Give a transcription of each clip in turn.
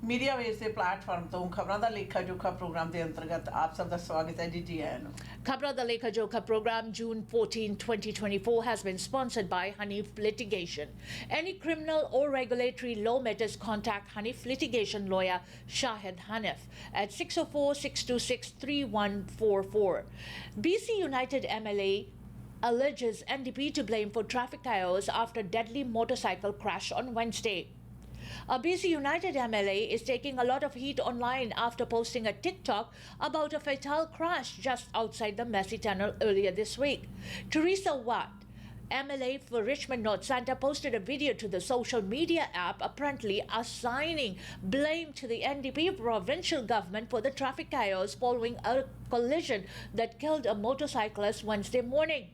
Media veg से platform तो खबरां दा लेखा जोखा प्रोग्राम के अंतर्गत आप सबका स्वागत है जी आया नु। Khabran Da Lekha Jokha program June 14, 2024 has been sponsored by Hanif Litigation. Any criminal or regulatory law matters, contact Hanif Litigation lawyer Shahid Hanif at 604-626-3144. BC United MLA alleges NDP to blame for traffic chaos after deadly motorcycle crash on Wednesday. A BC United MLA is taking a lot of heat online after posting a TikTok about a fatal crash just outside the Messi Tunnel earlier this week. Teresa Watt, MLA for Richmond North Centre, posted a video to the social media app apparently assigning blame to the NDP provincial government for the traffic chaos following a collision that killed a motorcyclist Wednesday morning.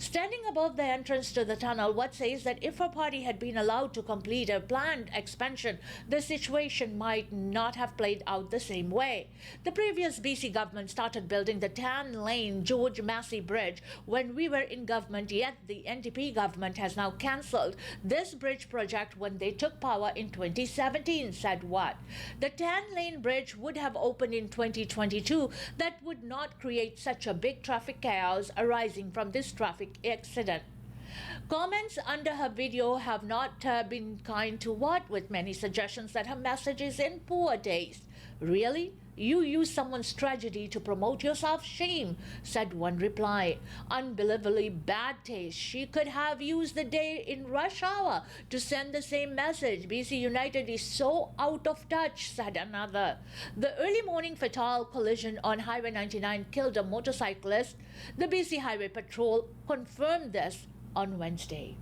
Standing above the entrance to the tunnel, Watt says that if her party had been allowed to complete a planned expansion, the situation might not have played out the same way. The previous BC government started building the 10-lane George Massey Bridge when we were in government, yet the NDP government has now cancelled this bridge project when they took power in 2017, said Watt. The 10-lane bridge would have opened in 2022. That would not create such a big traffic chaos arising from this traffic accident. Comments under her video have not been kind to Watt, with many suggestions that her message is in poor taste. Really? You use someone's tragedy to promote yourself? Shame, said one reply. Unbelievably bad taste. She could have used the day in rush hour to send the same message. BC United is so out of touch, said another. The early morning fatal collision on Highway 99 killed a motorcyclist. The BC Highway Patrol confirmed this on Wednesday.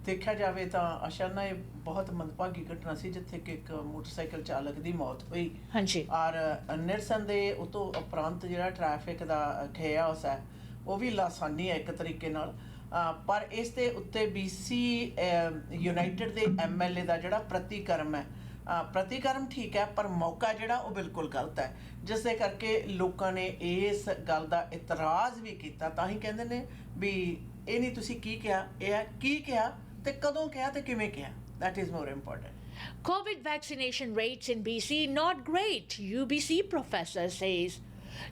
देखा जाए तो अचानक ये बहुत मंदभागी घटना सी जिथे कि एक मोटरसाइकिल चालक की मौत हुई। हाँ जी। और निरसंदेह उस तो उपरंत जो ट्रैफिक का खेयास है वो भी लासानी है एक तरीके नाल। पर इस दे उत्ते BC यूनाइटेड के MLA का जोड़ा प्रतिक्रम है, प्रतिक्रम ठीक है पर मौका जोड़ा वो बिल्कुल गलत है, जिस करके लोगों ने इस गल का इतराज़ भी किया। तां ही कहंदे ने भी ये नहीं तुसीं की कहा, ये की कहा ते कदों कहा ते किवें कहा। That is more important. COVID vaccination rates in BC not great, UBC professor says.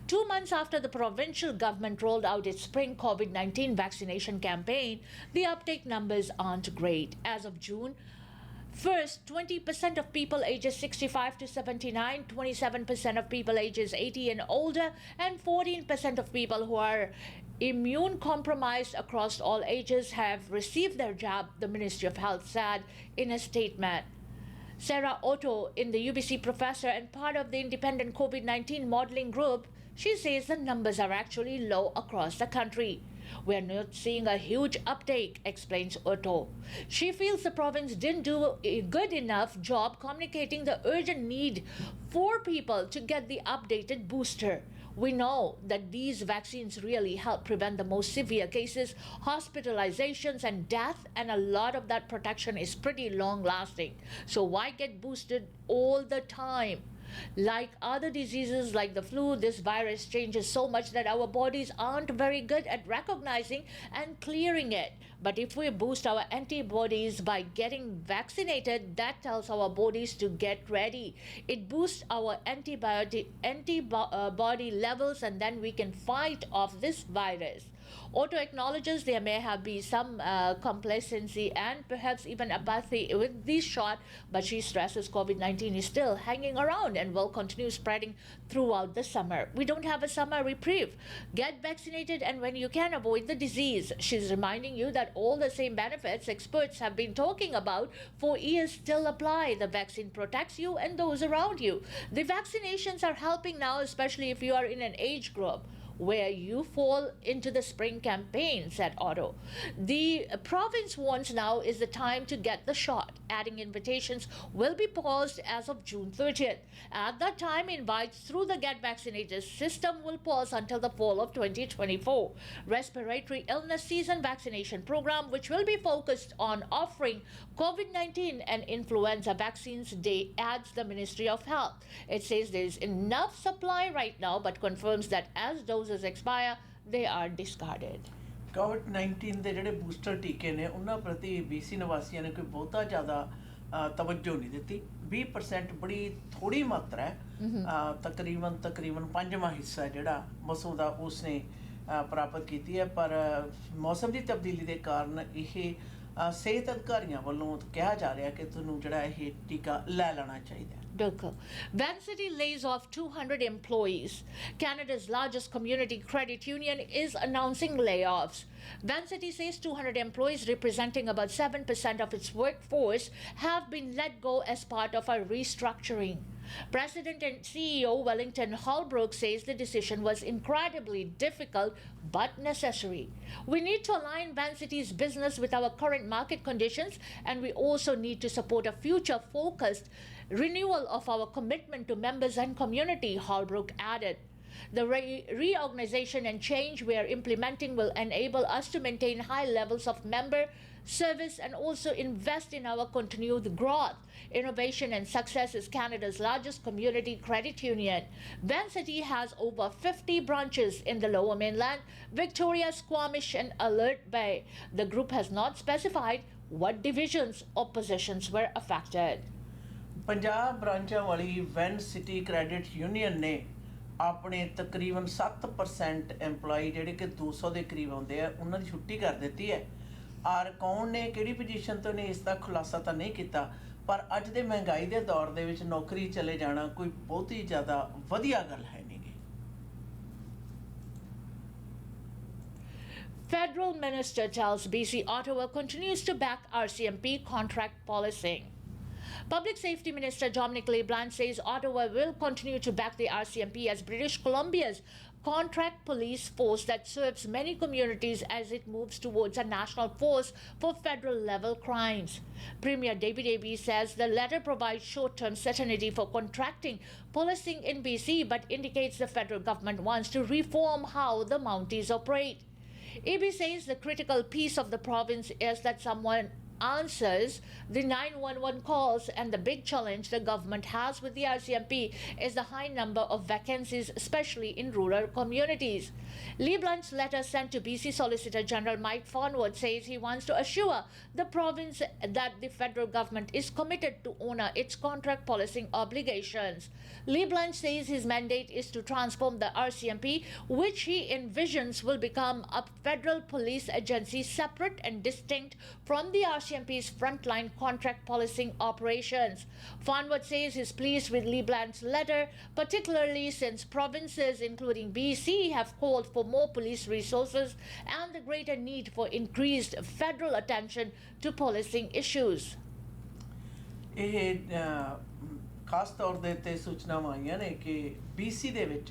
2 months after the provincial government rolled out its spring COVID-19 vaccination campaign, the uptake numbers aren't great. As of June 1st, 20% of people ages 65 to 79, 27% of people ages 80 and older, and 14% of people who are immune compromised across all ages have received their jab, the Ministry of Health said in a statement. Sarah Otto, in the UBC professor and part of the independent COVID-19 modeling group, she says the numbers are actually low across the country. We are not seeing a huge uptake, explains Otto. She feels the province didn't do a good enough job communicating the urgent need for people to get the updated booster. We know that these vaccines really help prevent the most severe cases, hospitalizations and death, and a lot of that protection is pretty long lasting. So why get boosted all the time? Like other diseases like the flu, this virus changes so much that our bodies aren't very good at recognizing and clearing it. But if we boost our antibodies by getting vaccinated, that tells our bodies to get ready. It boosts our antibody levels, and then we can fight off this virus. Otto acknowledges there may have been some complacency and perhaps even apathy with this shot, but she stresses COVID-19 is still hanging around and will continue spreading throughout the summer. We don't have a summer reprieve. Get vaccinated, and when you can, avoid the disease. She's reminding you that all the same benefits experts have been talking about for years still apply. The vaccine protects you and those around you. The vaccinations are helping now, especially if you are in an age group where you fall into the spring campaign, said Otto. The province warns now is the time to get the shot, adding invitations will be paused as of June 30th. At that time, invites through the Get Vaccinated system will pause until the fall of 2024. Respiratory illness season vaccination program, which will be focused on offering COVID-19 and influenza vaccines day, adds the Ministry of Health. It says there is enough supply right now, but confirms that as doses expire, they are discarded. ਕੋਵਿਡ-19 ਦੇ ਜਿਹੜੇ booster ਟੀਕੇ ਨੇ ਉਹਨਾਂ ਪ੍ਰਤੀ BC ਨਿਵਾਸੀਆਂ ਨੇ ਕੋਈ ਬਹੁਤਾ ਜ਼ਿਆਦਾ ਤਵੱਜੋ ਨਹੀਂ ਦਿੱਤੀ। 20% ਬੜੀ ਥੋੜੀ ਮਾਤਰਾ ਹੈ, ਤਕਰੀਬਨ ਪੰਜਵਾਂ ਹਿੱਸਾ ਜਿਹੜਾ ਮਸੂਦ ਦਾ ਉਸਨੇ ਪ੍ਰਾਪਤ ਕੀਤੀ ਹੈ। ਪਰ ਮੌਸਮ ਦੀ ਤਬਦੀਲੀ ਦੇ ਕਾਰਨ ਇਹ ਸਿਹਤ ਅਧਿਕਾਰੀਆਂ ਵੱਲੋਂ ਕਿਹਾ ਜਾ ਰਿਹਾ ਕਿ ਤੁਹਾਨੂੰ ਜਿਹੜਾ ਇਹ ਟੀਕਾ ਲੈ ਲੈਣਾ ਚਾਹੀਦਾ ਹੈ। Vancity lays off 200 employees. Canada's largest community credit union is announcing layoffs. Vancity says 200 employees representing about 7% of its workforce have been let go as part of a restructuring. President and CEO Wellington Holbrook says the decision was incredibly difficult but necessary. We need to align Vancity's business with our current market conditions, and we also need to support a future-focused renewal of our commitment to members and community, Holbrook added. The reorganization and change we are implementing will enable us to maintain high levels of member service and also invest in our continued growth. Innovation and Success is Canada's largest community credit union. Vancity has over 50 branches in the Lower Mainland, Victoria, Squamish and Alert Bay. The group has not specified what divisions or positions were affected. Punjab ਬ੍ਰਾਂਚਾਂ ਵਾਲੀ ਵੈਨਸਿਟੀ credit union ਨੇ ਆਪਣੇ ਤਕਰੀਬਨ 7% EMPLOYE ਜਿਹੜੇ ਕਿ 200 ਦੇ ਕਰੀਬ ਆਉਂਦੇ ਆ ਉਹਨਾਂ ਦੀ ਛੁੱਟੀ ਕਰ ਦਿੱਤੀ ਹੈ। ਔਰ ਕੌਣ ਨੇ ਕਿਹੜੀ ਪੋਜੀਸ਼ਨ ਤੋਂ ਨੇ ਇਸ ਦਾ ਖੁਲਾਸਾ ਤਾਂ ਨਹੀਂ ਕੀਤਾ, ਪਰ ਅੱਜ ਦੇ ਮਹਿੰਗਾਈ ਦੇ ਦੌਰ ਦੇ ਵਿੱਚ ਨੌਕਰੀ ਚਲੇ ਜਾਣਾ ਕੋਈ ਬਹੁਤੀ ਜ਼ਿਆਦਾ ਵਧੀਆ ਗੱਲ ਹੈ ਨਹੀਂ ਗੀ। Federal Minister tells BC Ottawa continues to back RCMP contract policing. Public Safety Minister Dominic Leblanc says Ottawa will continue to back the RCMP as British Columbia's contract police force that serves many communities as it moves towards a national force for federal level crimes. Premier David Eby says the letter provides short-term certainty for contracting policing in BC but indicates the federal government wants to reform how the Mounties operate. Eby says the critical piece of the province is that someone answers the 911 calls, and the big challenge the government has with the RCMP is the high number of vacancies, especially in rural communities. Leblanc's letter sent to BC Solicitor General Mike Farnworth says he wants to assure the province that the federal government is committed to honor its contract policing obligations. Leblanc says his mandate is to transform the RCMP, which he envisions will become a federal police agency separate and distinct from the RCMP's frontline contract policing operations. Farnworth says he's pleased with Leblanc's letter, particularly since provinces including BC have called for more police resources and the greater need for increased federal attention to policing issues. ਖਾਸ ਤੌਰ ਦੇ ਉੱਤੇ ਸੂਚਨਾਵਾਂ ਆਈਆਂ ਨੇ ਕਿ BC ਦੇ ਵਿੱਚ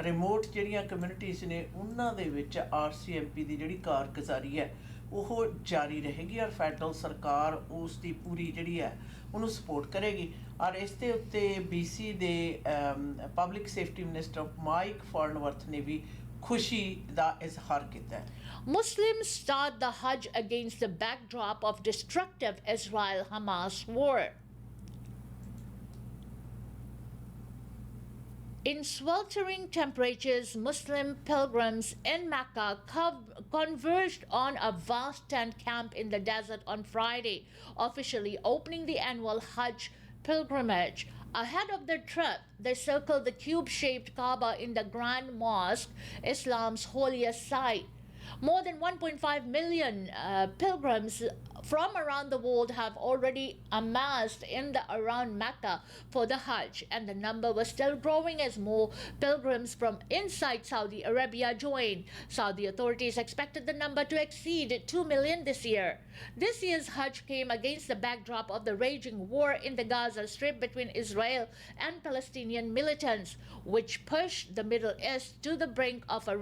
ਰਿਮੋਟ ਜਿਹੜੀਆਂ ਕਮਿਊਨਿਟੀਜ਼ ਨੇ ਉਹਨਾਂ ਦੇ ਵਿੱਚ RCMP ਦੀ ਜਿਹੜੀ ਕਾਰਗੁਜ਼ਾਰੀ ਹੈ ਉਹ ਜਾਰੀ ਰਹੇਗੀ ਔਰ ਫੈਡਰਲ ਸਰਕਾਰ ਉਸ ਦੀ ਪੂਰੀ ਜਿਹੜੀ ਹੈ ਉਹਨੂੰ ਸਪੋਰਟ ਕਰੇਗੀ। ਔਰ ਇਸ ਦੇ ਉੱਤੇ BC ਦੇ ਪਬਲਿਕ ਸੇਫਟੀ ਮਿਨਿਸਟਰ ਮਾਈਕ ਫਾਰਨਵਰਥ ਨੇ ਵੀ ਖੁਸ਼ੀ ਦਾ ਇਜ਼ਹਾਰ ਕੀਤਾ ਹੈ। Muslims start the Hajj against the backdrop of destructive Israel-Hamas war. In sweltering temperatures, Muslim pilgrims in Mecca converged on a vast tent camp in the desert on Friday, officially opening the annual Hajj pilgrimage. Ahead of their trip, they circled the cube-shaped Kaaba in the Grand Mosque, Islam's holiest site. More than 1.5 million pilgrims from around the world have already amassed in the around Mecca for the Hajj, and the number was still growing as more pilgrims from inside Saudi Arabia joined. Saudi authorities expected the number to exceed 2 million this year. This year's Hajj came against the backdrop of the raging war in the Gaza Strip between Israel and Palestinian militants, which pushed the Middle East to the brink of a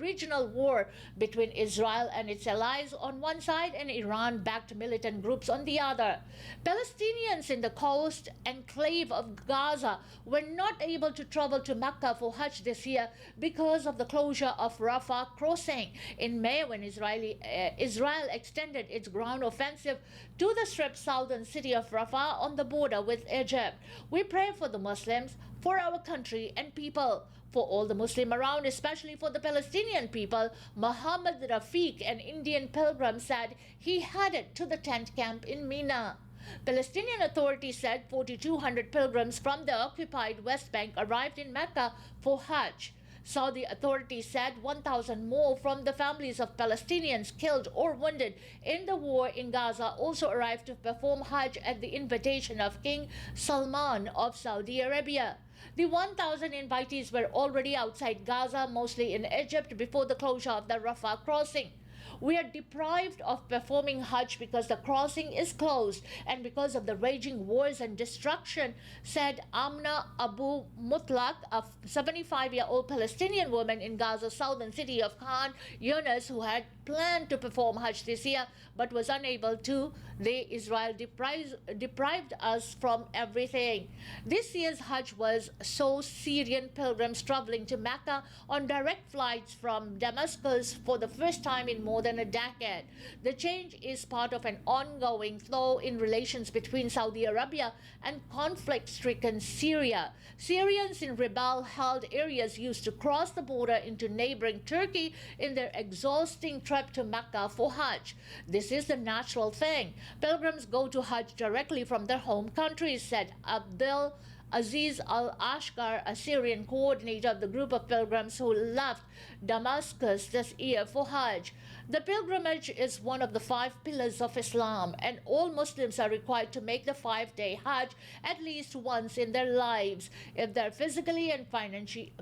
regional war between Israel and its allies on one side and Iran-backed militant groups on the other. Palestinians in the coast enclave of Gaza were not able to travel to Mecca for Hajj this year because of the closure of Rafah crossing in May when Israel extended its its ground offensive to the Strip southern city of Rafah on the border with Egypt. We pray for the Muslims, for our country and people, for all the Muslim around, especially for the Palestinian people. Muhammad Rafiq, an Indian pilgrim, said he headed to the tent camp in Mina. Palestinian authorities said 4,200 pilgrims from the occupied West Bank arrived in Mecca for Hajj. Saudi authorities said 1,000 more from the families of Palestinians killed or wounded in the war in Gaza also arrived to perform Hajj at the invitation of King Salman of Saudi Arabia. The 1,000 invitees were already outside Gaza, mostly in Egypt, before the closure of the Rafah crossing. We are deprived of performing Hajj because the crossing is closed and because of the raging wars and destruction, said Amna Abu Mutlaq, a 75-year-old Palestinian woman in Gaza's southern city of Khan Yunis, who had planned to perform Hajj this year but was unable to. Israel deprived us from everything. This year's Hajj was so Syrian pilgrims traveling to Mecca on direct flights from Damascus for the first time in more than a decade. The change is part of an ongoing flaw in relations between Saudi Arabia and conflict-stricken Syria. Syrians in rebel-held areas used to cross the border into neighboring Turkey in their exhausting trip to Mecca for Hajj. This is the natural thing. Pilgrims go to Hajj directly from their home countries, said Abdel Aziz al-Ashkar, a Syrian coordinator of the group of pilgrims who left Damascus this year for Hajj. The pilgrimage is one of the 5 pillars of Islam, and all Muslims are required to make the 5-day Hajj at least once in their lives if they're physically and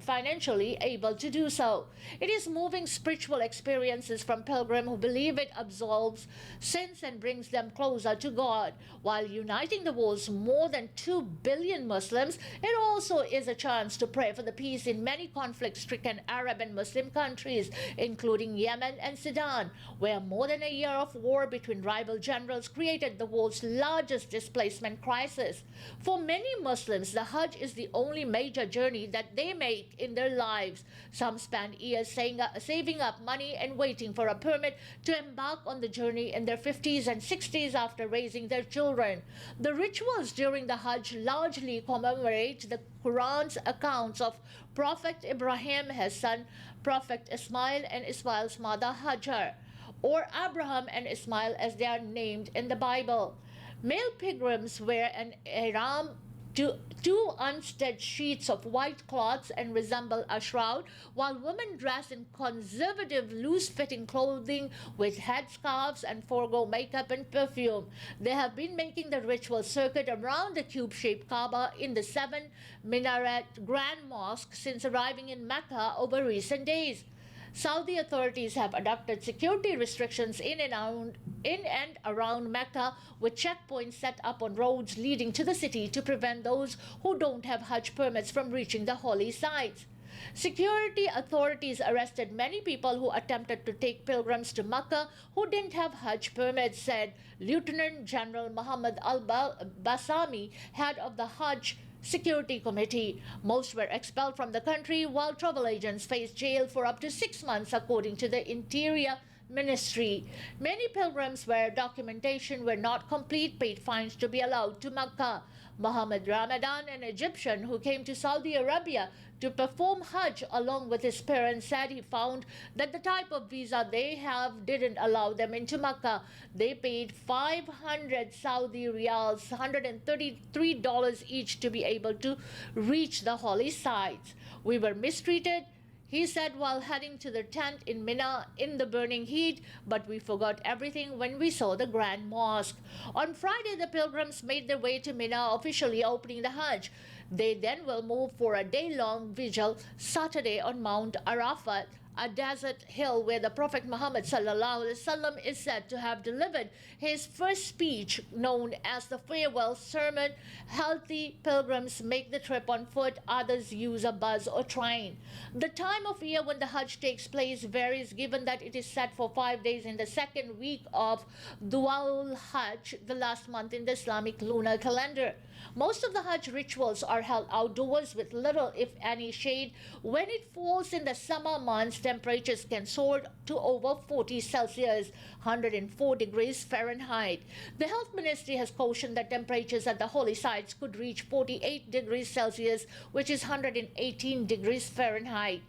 financially able to do so. It is moving spiritual experiences from pilgrims who believe it absolves sins and brings them closer to God. While uniting the world's more than 2 billion Muslims, it also is a chance to pray for the peace in many conflict-stricken Arab and Muslim countries, including Yemen and Sudan, where more than a year of war between rival generals created the world's largest displacement crisis. For many Muslims, the Hajj is the only major journey that they make in their lives. Some spend years saving up money and waiting for a permit to embark on the journey in their 50s and 60s after raising their children. The rituals during the Hajj largely commemorate the Quran's accounts of Prophet Ibrahim, his son Prophet Ismail, and Ismail's mother Hajar, or Abraham and Ismail as they are named in the Bible. Male pilgrims wear an ihram, two unstitched sheets of white cloths and resemble a shroud, while women dress in conservative, loose-fitting clothing with headscarves and forego makeup and perfume. They have been making the ritual circuit around the cube-shaped Kaaba in the 7-minaret Grand Mosque since arriving in Mecca over recent days. Saudi authorities have adopted security restrictions in and around Mecca, with checkpoints set up on roads leading to the city to prevent those who don't have Hajj permits from reaching the holy sites. Security authorities arrested many people who attempted to take pilgrims to Mecca who didn't have Hajj permits, said Lieutenant General Muhammad al-Basami, head of the Hajj Security Committee. Most were expelled from the country, while travel agents face jail for up to 6 months, according to the Interior Ministry. Many pilgrims where documentation were not complete paid fines to be allowed to Mecca. Mohammed Ramadan, an Egyptian who came to Saudi Arabia to perform Hajj along with his parents, said he found that the type of visa they have didn't allow them into Mecca. They paid 500 Saudi riyals, $133 each, to be able to reach the holy sites. We were mistreated, he said while heading to the tent in Mina in the burning heat, but we forgot everything when we saw the Grand Mosque. On Friday, the pilgrims made their way to Mina, officially opening the Hajj. They then will move for a day-long vigil Saturday on Mount Arafat, a desert hill where the Prophet Muhammad ﷺ is said to have delivered his first speech, known as the farewell sermon. Healthy pilgrims make the trip on foot, others use a bus or train. The time of year when the Hajj takes place varies, given that it is set for 5 days in the second week of Dhul Hajj, the last month in the Islamic lunar calendar. Most of the Hajj rituals are held outdoors with little, if any, shade. When it falls in the summer months, temperatures can soar to over 40 Celsius, 104 degrees Fahrenheit. The health ministry has cautioned that temperatures at the holy sites could reach 48 degrees Celsius, which is 118 degrees Fahrenheit.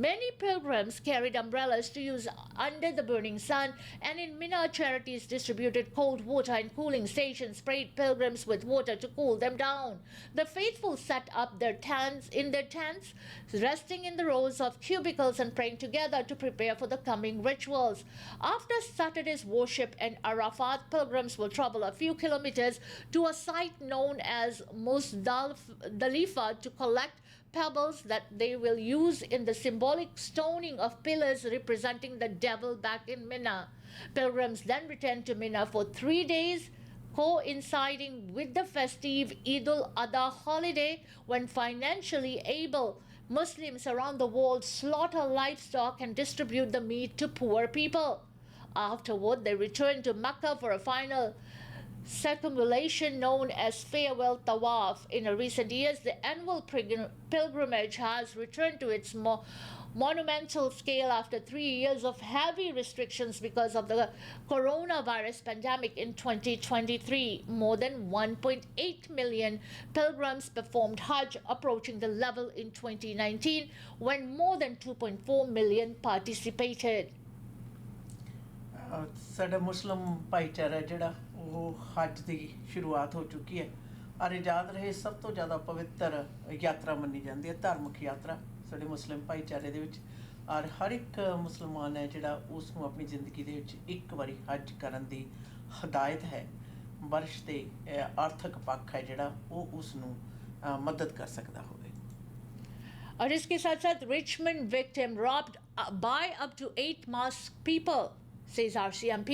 Many pilgrims carried umbrellas to use under the burning sun, and in Mina, charities distributed cold water and cooling stations sprayed pilgrims with water to cool them down. The faithful set up their tents, resting in the rows of cubicles and praying together to prepare for the coming rituals. After Saturday's worship in Arafat, pilgrims will travel a few kilometers to a site known as Muzdalifa to collect pebbles that they will use in the symbolic stoning of pillars representing the devil back in Mina. Pilgrims then return to Mina for 3 days, coinciding with the festive Eid al-Adha holiday, when financially able Muslims around the world slaughter livestock and distribute the meat to poor people. Afterward, they return to Mecca for a final circumambulation known as farewell tawaf. In recent years, the annual pilgrimage has returned to its monumental scale after 3 years of heavy restrictions because of the coronavirus pandemic in 2023. More than 1.8 million pilgrims performed Hajj, approaching the level in 2019 when more than 2.4 million participated. ਸਾਡਾ ਮੁਸਲਿਮ ਭਾਈਚਾਰਾ ਜਿਹੜਾ ਉਹ ਹੱਜ ਦੀ ਸ਼ੁਰੂਆਤ ਹੋ ਚੁੱਕੀ ਹੈ ਔਰ ਯਾਦ ਰਹੇ ਸਭ ਤੋਂ ਜ਼ਿਆਦਾ ਪਵਿੱਤਰ ਯਾਤਰਾ ਮੰਨੀ ਜਾਂਦੀ ਹੈ ਧਾਰਮਿਕ ਯਾਤਰਾ ਸਾਡੇ ਮੁਸਲਿਮ ਭਾਈਚਾਰੇ ਦੇ ਵਿੱਚ ਔਰ ਹਰ ਇੱਕ ਮੁਸਲਮਾਨ ਹੈ ਜਿਹੜਾ ਉਸ ਨੂੰ ਆਪਣੀ ਜ਼ਿੰਦਗੀ ਦੇ ਵਿੱਚ ਇੱਕ ਵਾਰੀ ਹੱਜ ਕਰਨ ਦੀ ਹਦਾਇਤ ਹੈ ਵਰਸ਼ ਦੇ ਆਰਥਿਕ ਪੱਖ ਹੈ ਜਿਹੜਾ ਉਹ ਉਸ ਨੂੰ ਮਦਦ ਕਰ ਸਕਦਾ ਹੋਵੇ और इसके साथ साथ Richmond victim robbed by up to 8 masked people, says RCMP.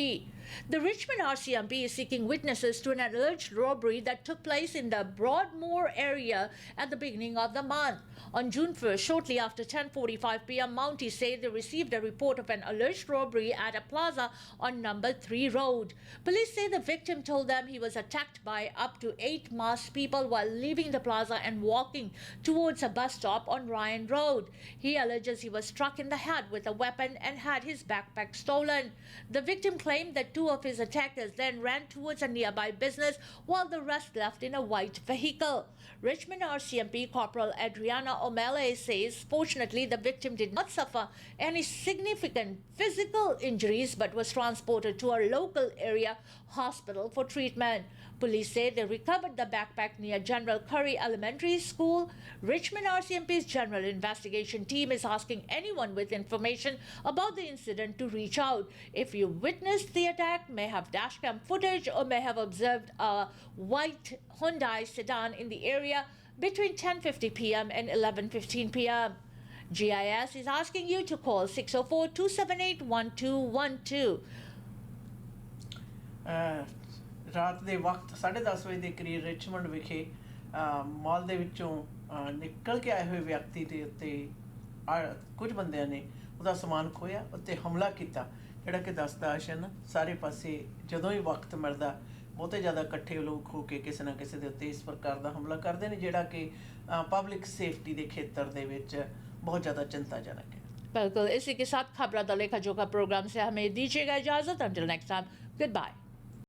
The Richmond RCMP is seeking witnesses to an alleged robbery that took place in the Broadmoor area at the beginning of the month. On June 1st, shortly after 10:45 p.m., Mounties say they received a report of an alleged robbery at a plaza on number 3 road. Police say the victim told them he was attacked by up to 8 masked people while leaving the plaza and walking towards a bus stop on Ryan Road. He alleges he was struck in the head with a weapon and had his backpack stolen. The victim claimed that 2 of his attackers then ran towards a nearby business while the rest left in a white vehicle. Richmond RCMP Corporal Adriana O'Malley says fortunately the victim did not suffer any significant physical injuries but was transported to a local area hospital for treatment. Police say they recovered the backpack near General Curry Elementary School. Richmond RCMP's General Investigation Team is asking anyone with information about the incident to reach out. If you witnessed the attack, may have dashcam footage, or may have observed a white Hyundai sedan in the area between 10:50 p.m. and 11:15 p.m. GIS is asking you to call 604-278-1212. ਰਾਤ ਦੇ ਵਕਤ 10:30 ਵਜੇ ਦੇ ਕਰੀਬ Richmond ਵਿਖੇ ਮਾਲ ਦੇ ਵਿੱਚੋਂ ਨਿਕਲ ਕੇ ਆਏ ਹੋਏ ਵਿਅਕਤੀ ਦੇ ਉੱਤੇ ਕੁਝ ਬੰਦਿਆਂ ਨੇ ਉਹਦਾ ਸਮਾਨ ਖੋਇਆ ਉੱਤੇ ਹਮਲਾ ਕੀਤਾ ਜਿਹੜਾ ਕਿ ਦੱਸਦਾ ਆਸ਼ਨ ਸਾਰੇ ਪਾਸੇ ਜਦੋਂ ਹੀ ਵਕਤ ਮਿਲਦਾ ਬਹੁਤੇ ਜ਼ਿਆਦਾ ਇਕੱਠੇ ਲੋਕ ਹੋ ਕੇ ਕਿਸੇ ਨਾ ਕਿਸੇ ਦੇ ਉੱਤੇ ਇਸ ਪ੍ਰਕਾਰ ਦਾ ਹਮਲਾ ਕਰਦੇ ਨੇ ਜਿਹੜਾ ਕਿ ਪਬਲਿਕ ਸੇਫਟੀ ਦੇ ਖੇਤਰ ਦੇ ਵਿੱਚ बहुत ज़्यादा चिंताजनक है। बिल्कुल, इसी के साथ खबरां दा लेखा जोखा प्रोग्राम से हमें दीजिएगा इजाज़त। Until next time, goodbye.